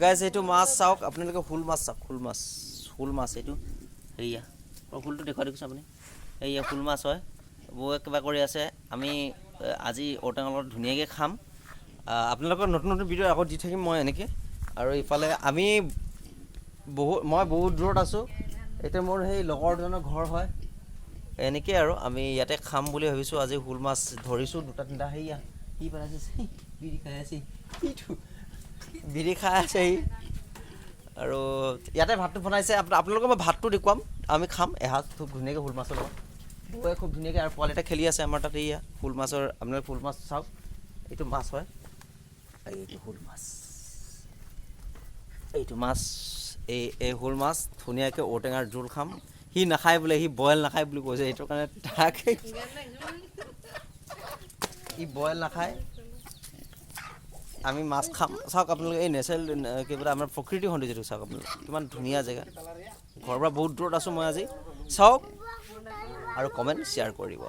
guys এইটো মাছ চাওক আপোনালোকে শোল মাছ চাওক শোল মাছ এইটো সেয়া শোলটো দেখুৱাই দেখিছোঁ আপুনি এইয়া শোল মাছ হয় বৌয়ে কিবা কৰি আছে আমি আজি ঔটেঙাৰ লগত ধুনীয়াকৈ খাম আপোনালোকৰ নতুন নতুন ভিডিঅ' আকৌ দি থাকিম মই এনেকৈ আৰু ইফালে আমি মই বহুত দূৰত আছোঁ এতিয়া মোৰ সেই লগৰজনৰ ঘৰ হয় এনেকৈ আৰু আমি ইয়াতে খাম বুলি ভাবিছোঁ আজি শোল মাছ ধৰিছোঁ দুটা তিনিটা সেয়া কি পেলাইছে বিড়ি খাই আছে বিড়ি খাই আছে সি আৰু ইয়াতে ভাতটো বনাইছে আপোনালোকক মই ভাতটো দেখুৱাম আমি খাম এসাঁজ খুব ধুনীয়াকৈ শোল মাছৰ লগত বৌয়ে খুব ধুনীয়াকৈ আৰু পোৱালি এটা খেলি আছে আমাৰ তাতে এয়া শোল মাছৰ আপোনালোকে শোল মাছ চাওক এইটো মাছ হয় এইটো শোল মাছ এইটো মাছ এই শোল মাছ ধুনীয়াকৈ ঔটেঙাৰ জোল খাম সি নাখায় বোলে সি বইল নাখায় বুলি কৈছে সেইটো কাৰণে তাকে সি বইল নাখায় আমি মাছ খাম চাওক আপোনালোকে এই নেচাৰেল কিবা আমাৰ প্ৰকৃতি সৌন্দৰ্যটো চাওক আপোনালোকে কিমান ধুনীয়া জেগা ঘৰৰ পৰা বহুত দূৰত আছোঁ মই আজি চাওক আৰু কমেণ্ট শ্বেয়াৰ কৰিব